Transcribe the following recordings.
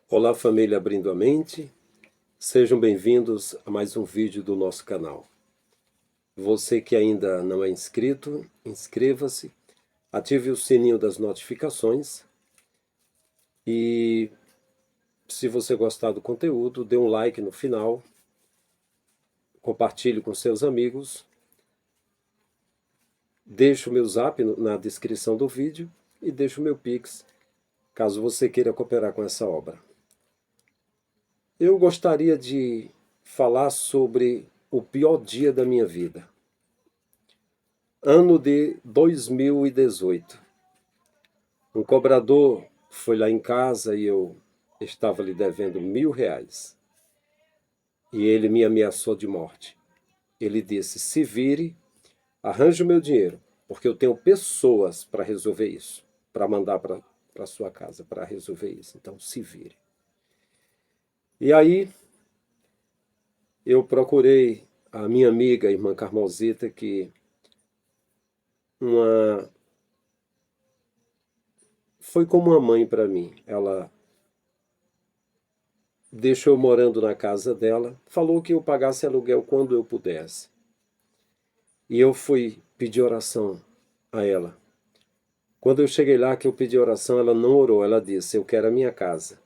Olá, família Abrindo a Mente, sejam bem-vindos a mais um vídeo do nosso canal. Você que ainda não é inscrito, inscreva-se, ative o sininho das notificações e, se você gostar do conteúdo, dê um like no final, compartilhe com seus amigos, deixe o meu zap na descrição do vídeo e deixe o meu Pix, caso você queira cooperar com essa obra. Eu gostaria de falar sobre o pior dia da minha vida. Ano de 2018. Um cobrador foi lá em casa e eu estava lhe devendo R$ 1.000. E ele me ameaçou de morte. Ele disse: se vire, arranje o meu dinheiro, porque eu tenho pessoas para resolver isso, para mandar para sua casa para resolver isso. Então se vire. E aí eu procurei a minha amiga, a irmã Carmosita, que uma foi como uma mãe para mim. Ela deixou eu morando na casa dela, falou que eu pagasse aluguel quando eu pudesse. E eu fui pedir oração a ela. Quando eu cheguei lá que eu pedi oração, ela não orou, ela disse: eu quero a minha casa.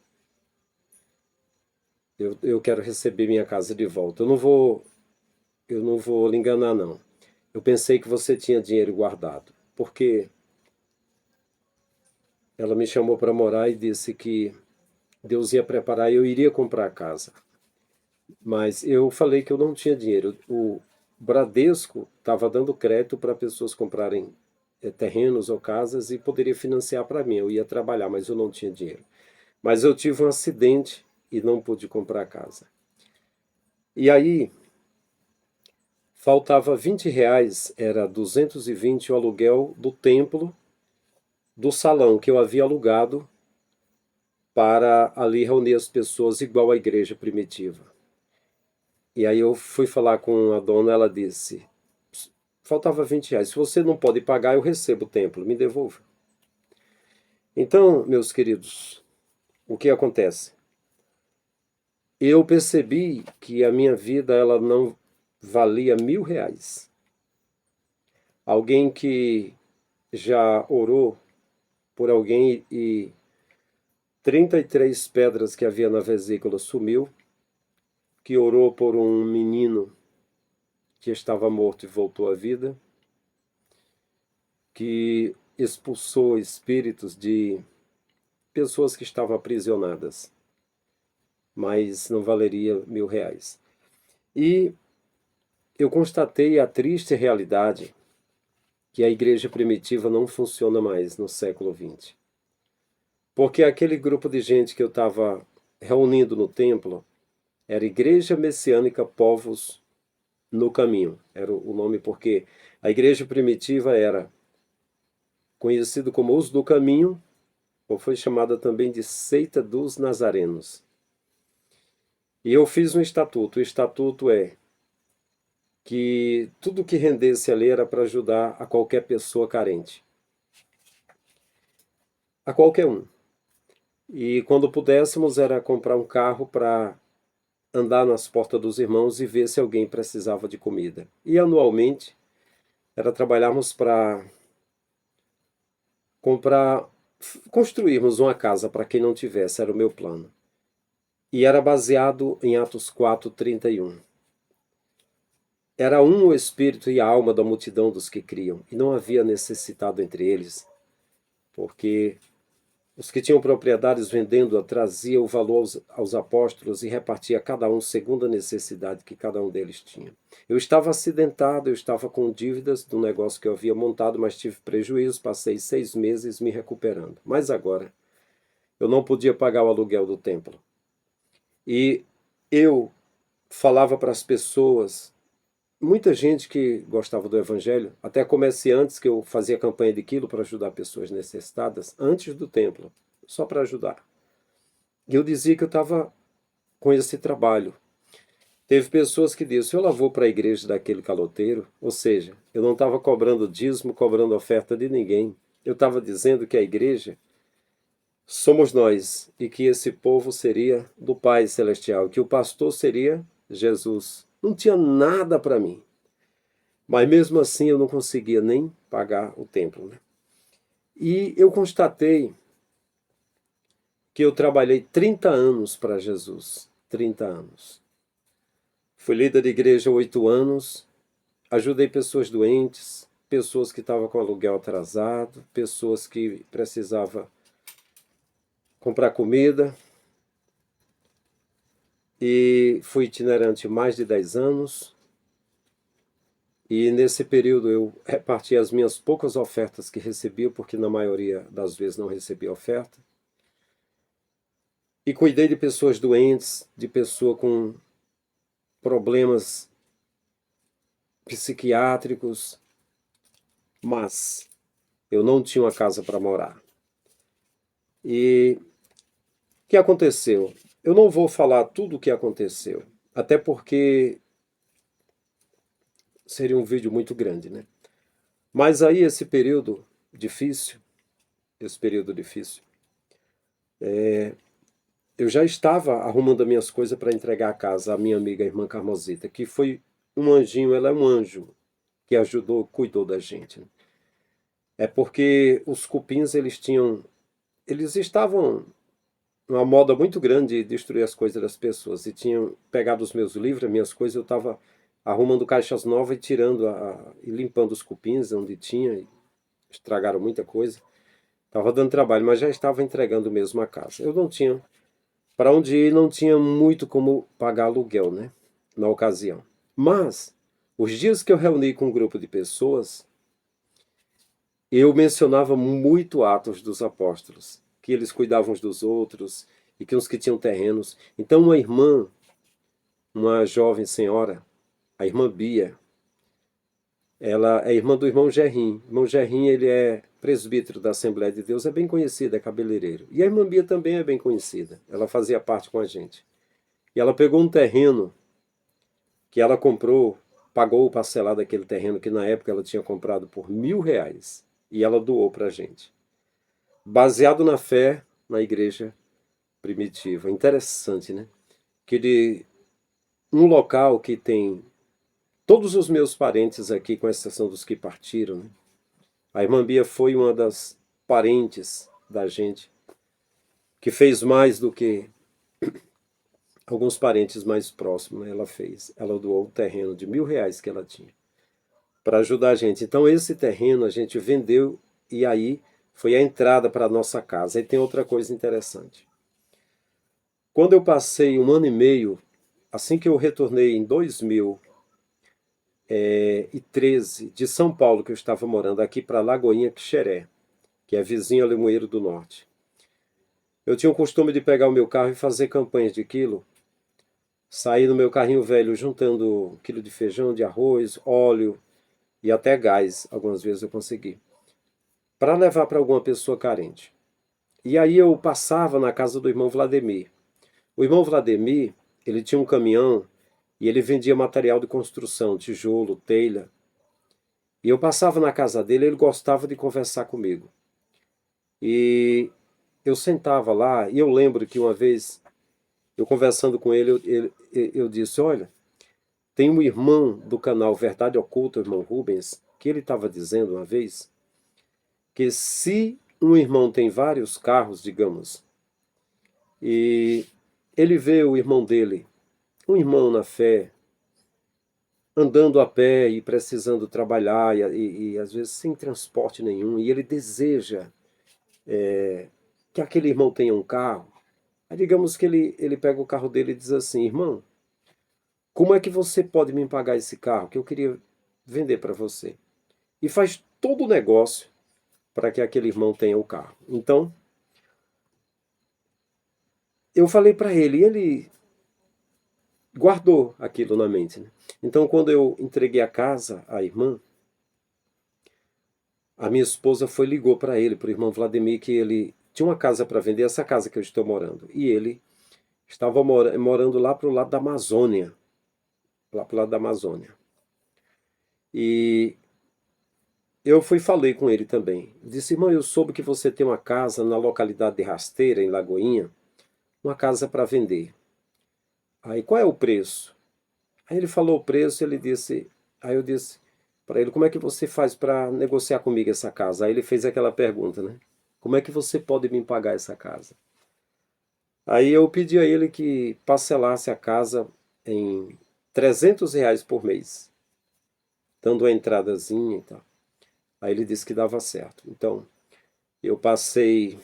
Eu quero receber minha casa de volta. Eu não vou lhe enganar, não. Eu pensei que você tinha dinheiro guardado, porque ela me chamou para morar e disse que Deus ia preparar e eu iria comprar a casa. Mas eu falei que eu não tinha dinheiro. O Bradesco estava dando crédito para pessoas comprarem terrenos ou casas e poderia financiar para mim. Eu ia trabalhar, mas eu não tinha dinheiro. Mas eu tive um acidente e não pude comprar a casa. E aí faltava R$ 20, era 220 o aluguel do templo, do salão que eu havia alugado para ali reunir as pessoas igual à igreja primitiva. E aí eu fui falar com a dona, ela disse: faltava R$ 20. Se você não pode pagar, eu recebo o templo, me devolva. Então, meus queridos, o que acontece? Eu percebi que a minha vida ela não valia R$ 1.000. Alguém que já orou por alguém e 33 pedras que havia na vesícula sumiu, que orou por um menino que estava morto e voltou à vida, que expulsou espíritos de pessoas que estavam aprisionadas, mas não valeria R$ 1.000. E eu constatei a triste realidade que a igreja primitiva não funciona mais no século XX. Porque aquele grupo de gente que eu estava reunindo no templo era Igreja Messiânica Povos no Caminho. Era o nome porque a igreja primitiva era conhecida como Os do Caminho, ou foi chamada também de Seita dos Nazarenos. E eu fiz um estatuto. O estatuto é que tudo que rendesse ali era para ajudar a qualquer pessoa carente. A qualquer um. E quando pudéssemos era comprar um carro para andar nas portas dos irmãos e ver se alguém precisava de comida. E anualmente era trabalharmos para comprar, construirmos uma casa para quem não tivesse, era o meu plano. E era baseado em Atos 4:31. Era um o espírito e a alma da multidão dos que criam, e não havia necessitado entre eles, porque os que tinham propriedades vendendo-a traziam o valor aos apóstolos e repartia a cada um segundo a necessidade que cada um deles tinha. Eu estava acidentado, eu estava com dívidas do negócio que eu havia montado, mas tive prejuízo, passei 6 meses me recuperando. Mas agora, eu não podia pagar o aluguel do templo. E eu falava para as pessoas, muita gente que gostava do evangelho, até comerciantes que eu fazia campanha de quilo para ajudar pessoas necessitadas, antes do templo, só para ajudar. E eu dizia que eu estava com esse trabalho. Teve pessoas que disseram: eu lá vou para a igreja daquele caloteiro, ou seja, eu não estava cobrando dízimo, cobrando oferta de ninguém. Eu estava dizendo que a igreja somos nós, e que esse povo seria do Pai Celestial, que o pastor seria Jesus. Não tinha nada para mim, mas mesmo assim eu não conseguia nem pagar o templo, né? E eu constatei que eu trabalhei 30 anos para Jesus. 30 anos. Fui líder de igreja 8 anos, ajudei pessoas doentes, pessoas que estavam com aluguel atrasado, pessoas que precisavam comprar comida. E fui itinerante mais de 10 anos. E nesse período eu reparti as minhas poucas ofertas que recebia, porque na maioria das vezes não recebia oferta. E cuidei de pessoas doentes, de pessoa com problemas psiquiátricos, mas eu não tinha uma casa para morar. E o que aconteceu? Eu não vou falar tudo o que aconteceu, até porque seria um vídeo muito grande, né? Mas aí esse período difícil, eu já estava arrumando as minhas coisas para entregar a casa à minha amiga, a irmã Carmosita, que foi um anjinho, ela é um anjo que ajudou, cuidou da gente, né? É porque os cupins, eles estavam uma moda muito grande de destruir as coisas das pessoas, e tinham pegado os meus livros, as minhas coisas, eu estava arrumando caixas novas e tirando e limpando os cupins onde tinha, e estragaram muita coisa. Estava dando trabalho, mas já estava entregando mesmo a casa. Eu não tinha para onde ir, não tinha muito como pagar aluguel, né? Na ocasião. Mas, os dias que eu reuni com um grupo de pessoas, eu mencionava muito Atos dos Apóstolos, que eles cuidavam uns dos outros e que uns que tinham terrenos. Então, uma irmã, uma jovem senhora, a irmã Bia, ela é irmã do irmão Gerrim. O irmão Gerrim, ele é presbítero da Assembleia de Deus, é bem conhecido, é cabeleireiro. E a irmã Bia também é bem conhecida, ela fazia parte com a gente. E ela pegou um terreno que ela comprou, pagou o parcelado daquele terreno que na época ela tinha comprado por R$ 1.000 e ela doou para a gente, baseado na fé na igreja primitiva. Interessante, né? Que de um local que tem todos os meus parentes aqui, com exceção dos que partiram, né? A irmã Bia foi uma das parentes da gente que fez mais do que alguns parentes mais próximos, né? Ela fez. Ela doou o terreno de R$ 1.000 que ela tinha para ajudar a gente. Então esse terreno a gente vendeu e aí foi a entrada para a nossa casa. E tem outra coisa interessante. Quando eu passei 1 ano e meio, assim que eu retornei em 2013 de São Paulo, que eu estava morando aqui para Lagoinha Quixeré, que é vizinho a Limoeiro do Norte. Eu tinha o costume de pegar o meu carro e fazer campanhas de quilo, sair no meu carrinho velho juntando 1 quilo de feijão, de arroz, óleo e até gás, algumas vezes eu consegui, para levar para alguma pessoa carente. E aí eu passava na casa do irmão Vladimir. O irmão Vladimir, ele tinha um caminhão e ele vendia material de construção, tijolo, telha. E eu passava na casa dele, ele gostava de conversar comigo. E eu sentava lá e eu lembro que uma vez, eu conversando com ele, eu disse, olha, tem um irmão do canal Verdade Oculta, o irmão Rubens, que ele estava dizendo uma vez que se um irmão tem vários carros, digamos, e ele vê o irmão dele, um irmão na fé, andando a pé e precisando trabalhar e às vezes sem transporte nenhum, e ele deseja que aquele irmão tenha um carro. Aí digamos que ele pega o carro dele e diz assim, irmão, como é que você pode me pagar esse carro que eu queria vender para você? E faz todo o negócio para que aquele irmão tenha o carro. Então, eu falei para ele, e ele guardou aquilo na mente, né? Então, quando eu entreguei a casa à irmã, a minha esposa foi ligou para ele, para o irmão Vladimir, que ele tinha uma casa para vender, essa casa que eu estou morando. E ele estava morando lá para o lado da Amazônia. Lá para o lado da Amazônia. E eu fui e falei com ele também. Disse, irmão, eu soube que você tem uma casa na localidade de Rasteira, em Lagoinha, uma casa para vender. Aí, qual é o preço? Aí ele falou o preço, ele disse, aí eu disse para ele, como é que você faz para negociar comigo essa casa? Aí ele fez aquela pergunta, né? Como é que você pode me pagar essa casa? Aí eu pedi a ele que parcelasse a casa em R$ 300 por mês, dando a entradazinha e tal. Aí ele disse que dava certo. Então, eu passei,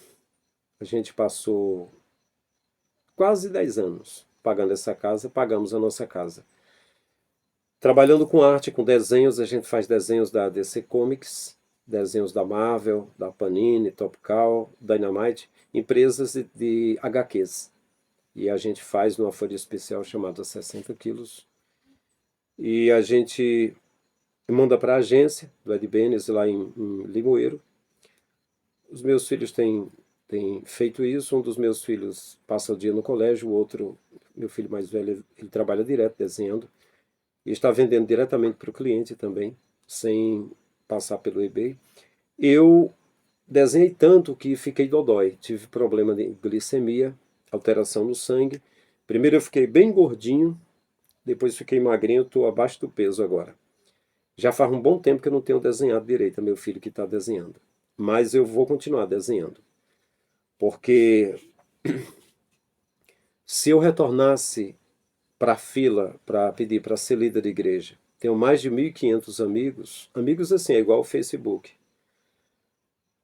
a gente passou quase 10 anos pagando essa casa, pagamos a nossa casa. Trabalhando com arte, com desenhos, a gente faz desenhos da DC Comics, desenhos da Marvel, da Panini, Topcal, Dynamite, empresas de HQs. E a gente faz numa folha especial chamada 60 quilos. E a gente manda para a agência do Ed Benes, lá em Limoeiro. Os meus filhos têm feito isso. Um dos meus filhos passa o dia no colégio, o outro, meu filho mais velho, ele trabalha direto desenhando. E está vendendo diretamente para o cliente também, sem passar pelo eBay. Eu desenhei tanto que fiquei dodói. Tive problema de glicemia, alteração no sangue. Primeiro eu fiquei bem gordinho, depois fiquei magrinho, estou abaixo do peso agora. Já faz um bom tempo que eu não tenho desenhado direito, é meu filho que está desenhando. Mas eu vou continuar desenhando. Porque se eu retornasse para a fila para pedir para ser líder de igreja, tenho mais de 1.500 amigos. Amigos assim, é igual o Facebook.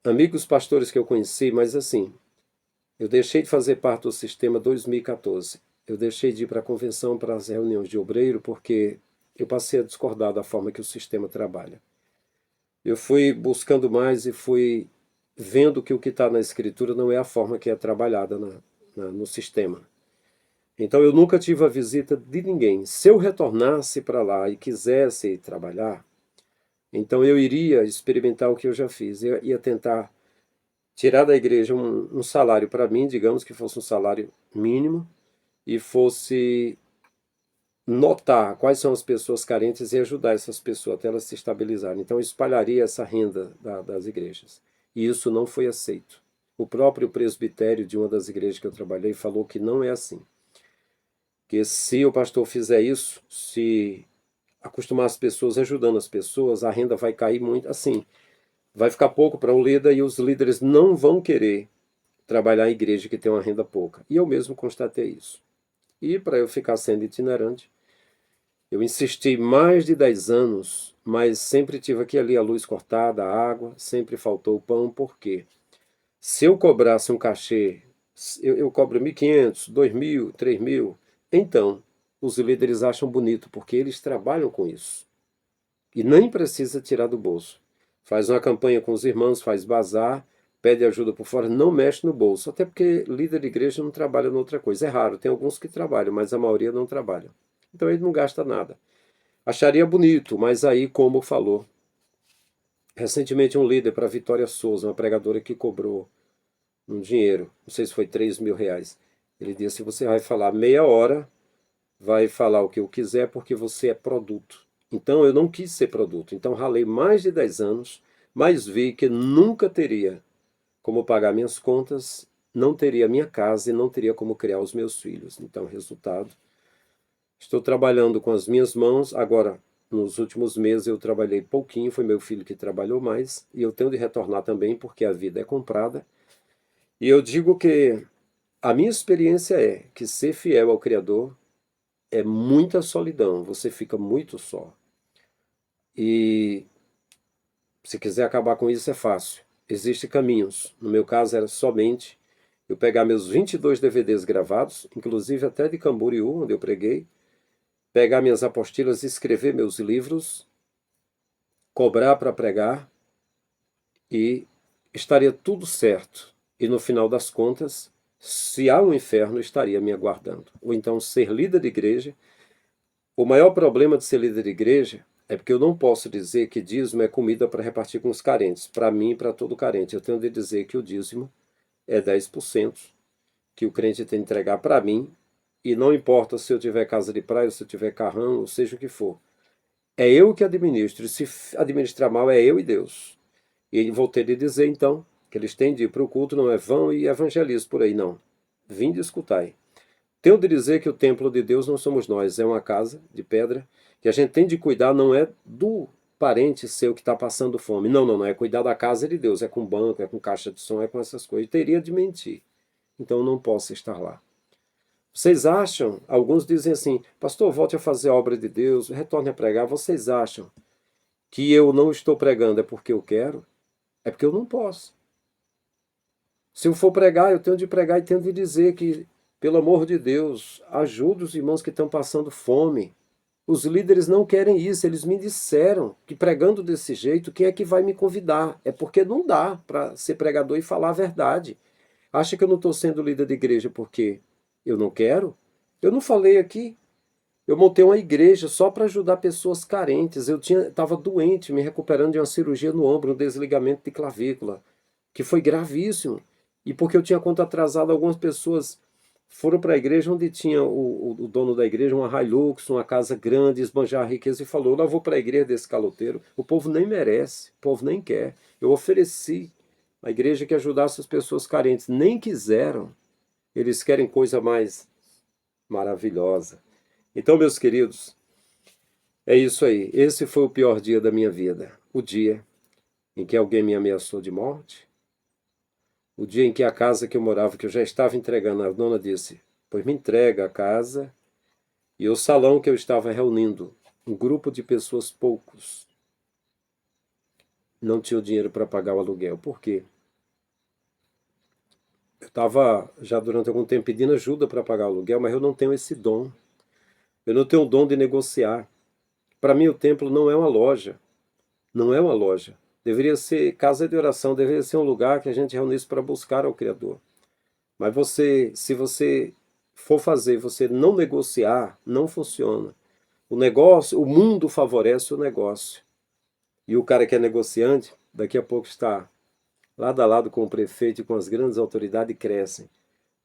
Amigos pastores que eu conheci, mas assim, eu deixei de fazer parte do sistema 2014. Eu deixei de ir para a convenção, para as reuniões de obreiro, porque eu passei a discordar da forma que o sistema trabalha. Eu fui buscando mais e fui vendo que o que está na escritura não é a forma que é trabalhada no sistema. Então eu nunca tive a visita de ninguém. Se eu retornasse para lá e quisesse trabalhar, então eu iria experimentar o que eu já fiz. Eu ia tentar tirar da igreja um salário para mim, digamos que fosse um salário mínimo, e fosse notar quais são as pessoas carentes e ajudar essas pessoas até elas se estabilizarem. Então eu espalharia essa renda das igrejas. E isso não foi aceito. O próprio presbitério de uma das igrejas que eu trabalhei falou que não é assim. Que se o pastor fizer isso, se acostumar as pessoas ajudando as pessoas, a renda vai cair muito. Assim, vai ficar pouco para o líder e os líderes não vão querer trabalhar em igreja que tem uma renda pouca. E eu mesmo constatei isso. E para eu ficar sendo itinerante, eu insisti mais de 10 anos, mas sempre tive aqui e ali a luz cortada, a água, sempre faltou o pão, por quê? Se eu cobrasse um cachê, eu cobro 1.500, 2.000, 3.000, então os líderes acham bonito, porque eles trabalham com isso. E nem precisa tirar do bolso. Faz uma campanha com os irmãos, faz bazar, pede ajuda por fora, não mexe no bolso. Até porque líder de igreja não trabalha noutra coisa. É raro, tem alguns que trabalham, mas a maioria não trabalha. Então ele não gasta nada. Acharia bonito, mas aí, como falou, recentemente um líder para Vitória Souza, uma pregadora que cobrou um dinheiro, não sei se foi R$ 3.000. Ele disse: você vai falar meia hora, vai falar o que eu quiser, porque você é produto. Então eu não quis ser produto. Então ralei mais de 10 anos, mas vi que nunca teria como pagar minhas contas, não teria minha casa e não teria como criar os meus filhos. Então, resultado, estou trabalhando com as minhas mãos. Agora, nos últimos meses eu trabalhei pouquinho, foi meu filho que trabalhou mais, e eu tenho de retornar também porque a vida é comprada. E eu digo que a minha experiência é que ser fiel ao Criador é muita solidão, você fica muito só. E se quiser acabar com isso é fácil. Existem caminhos. No meu caso era somente eu pegar meus 22 DVDs gravados, inclusive até de Camboriú, onde eu preguei, pegar minhas apostilas, escrever meus livros, cobrar para pregar e estaria tudo certo. E no final das contas, se há um inferno, estaria me aguardando. Ou então ser líder de igreja. O maior problema de ser líder de igreja é porque eu não posso dizer que dízimo é comida para repartir com os carentes, para mim e para todo carente. Eu tenho de dizer que o dízimo é 10% que o crente tem que entregar para mim, e não importa se eu tiver casa de praia, se eu tiver carrão, ou seja o que for. É eu que administro, e se administrar mal é eu e Deus. E voltei a dizer, então, que eles têm de ir para o culto, não é vão e evangelizam por aí, não. Vinde e escutai. Tenho de dizer que o templo de Deus não somos nós, é uma casa de pedra, que a gente tem de cuidar não é do parente seu que está passando fome. Não, não, não, é cuidar da casa de Deus, é com banco, é com caixa de som, é com essas coisas. Eu teria de mentir, então eu não posso estar lá. Vocês acham, alguns dizem assim, pastor, volte a fazer a obra de Deus, retorne a pregar. Vocês acham que eu não estou pregando é porque eu quero? É porque eu não posso. Se eu for pregar, eu tenho de pregar e tenho de dizer que, pelo amor de Deus, ajude os irmãos que estão passando fome. Os líderes não querem isso, eles me disseram que pregando desse jeito, quem é que vai me convidar? É porque não dá para ser pregador e falar a verdade. Acha que eu não estou sendo líder de igreja porque eu não quero? Eu não falei aqui. Eu montei uma igreja só para ajudar pessoas carentes. Eu estava doente, me recuperando de uma cirurgia no ombro, um desligamento de clavícula, que foi gravíssimo. E porque eu tinha conta atrasada, algumas pessoas foram para a igreja onde tinha o dono da igreja, uma Hilux, uma casa grande, esbanjar a riqueza, e falou: "Eu vou para a igreja desse caloteiro. O povo nem merece, o povo nem quer. Eu ofereci a igreja que ajudasse as pessoas carentes. Nem quiseram. Eles querem coisa mais maravilhosa. Então, meus queridos, é isso aí. Esse foi o pior dia da minha vida. O dia em que alguém me ameaçou de morte. O dia em que a casa que eu morava, que eu já estava entregando, a dona disse: "Pois me entrega a casa." E o salão que eu estava reunindo, um grupo de pessoas, poucos, não tinham dinheiro para pagar o aluguel. Por quê? Eu estava já durante algum tempo pedindo ajuda para pagar o aluguel, mas eu não tenho esse dom. Eu não tenho o dom de negociar. Para mim, o templo não é uma loja. Não é uma loja. Deveria ser casa de oração, deveria ser um lugar que a gente reunisse para buscar ao Criador. Mas se você for fazer, você não negociar, não funciona. O negócio, o mundo favorece o negócio. E o cara que é negociante, daqui a pouco está lado a lado com o prefeito e com as grandes autoridades e crescem.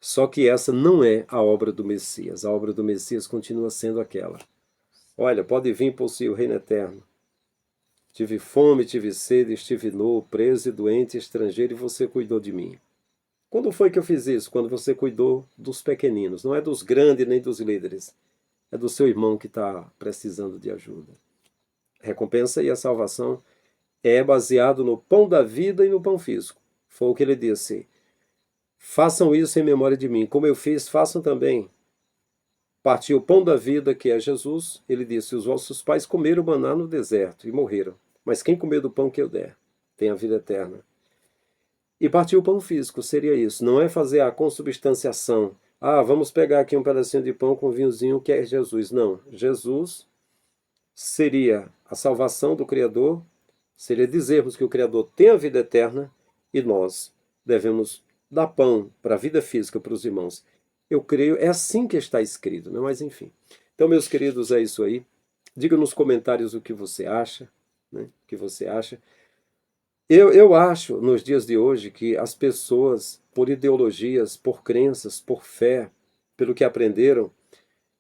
Só que essa não é a obra do Messias. A obra do Messias continua sendo aquela. Olha, pode vir por si o reino eterno. Tive fome, tive sede, estive nu, preso e doente, estrangeiro, e você cuidou de mim. Quando foi que eu fiz isso? Quando você cuidou dos pequeninos. Não é dos grandes nem dos líderes. É do seu irmão que está precisando de ajuda. Recompensa e a salvação é baseado no pão da vida e no pão físico. Foi o que ele disse. Façam isso em memória de mim. Como eu fiz, façam também. Partiu o pão da vida, que é Jesus. Ele disse: os vossos pais comeram maná no deserto e morreram. Mas quem comer do pão que eu der, tem a vida eterna. E partiu o pão físico, seria isso. Não é fazer a consubstanciação. Ah, vamos pegar aqui um pedacinho de pão com vinhozinho que é Jesus. Não. Jesus seria a salvação do Criador, seria dizermos que o Criador tem a vida eterna e nós devemos dar pão para a vida física para os irmãos. Eu creio, é assim que está escrito, né? Mas enfim. Então, meus queridos, é isso aí. Diga nos comentários o que você acha, né? O que você acha. Eu acho, nos dias de hoje, que as pessoas, por ideologias, por crenças, por fé, pelo que aprenderam,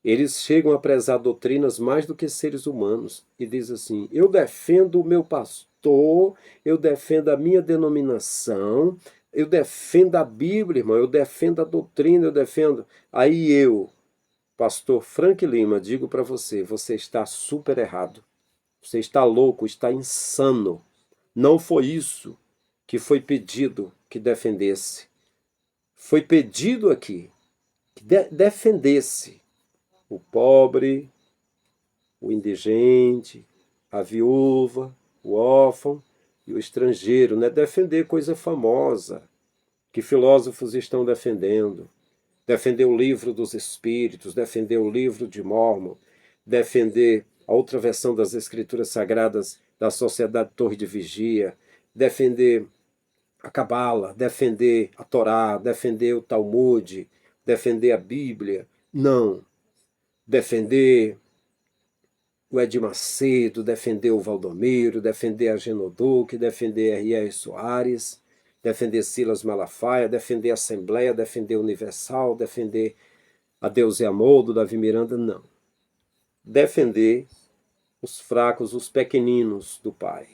eles chegam a prezar doutrinas mais do que seres humanos. E diz assim: eu defendo o meu pastor, eu defendo a minha denominação, eu defendo a Bíblia, irmão, eu defendo a doutrina, eu defendo. Aí eu, pastor Frank Lima, digo para você: você está super errado. Você está louco, está insano. Não foi isso que foi pedido que defendesse. Foi pedido aqui que defendesse o pobre, o indigente, a viúva, o órfão e o estrangeiro, né? Defender coisa famosa que filósofos estão defendendo. Defender o livro dos Espíritos, defender o livro de Mórmon, defender a outra versão das Escrituras Sagradas da Sociedade Torre de Vigia, defender a Cabala, defender a Torá, defender o Talmud, defender a Bíblia. Não. Defender o Edir Macedo, defender o Valdomiro, defender a Genoduque, defender R.R. Soares, defender Silas Malafaia, defender a Assembleia, defender a Universal, defender a Deus e Amor, do Davi Miranda, não. Defender os fracos, os pequeninos do Pai.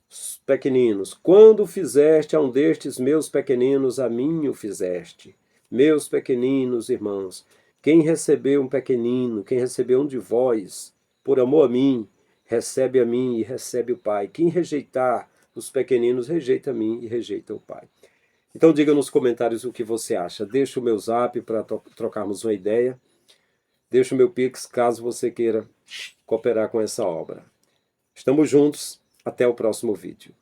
Os pequeninos, quando fizeste a um destes meus pequeninos, a mim o fizeste. Meus pequeninos irmãos, quem recebeu um pequenino, quem recebeu um de vós, por amor a mim, recebe a mim e recebe o Pai. Quem rejeitar os pequeninos, rejeita a mim e rejeita o Pai. Então diga nos comentários o que você acha. Deixa o meu zap para trocarmos uma ideia. Deixa o meu Pix caso você queira cooperar com essa obra. Estamos juntos. Até o próximo vídeo.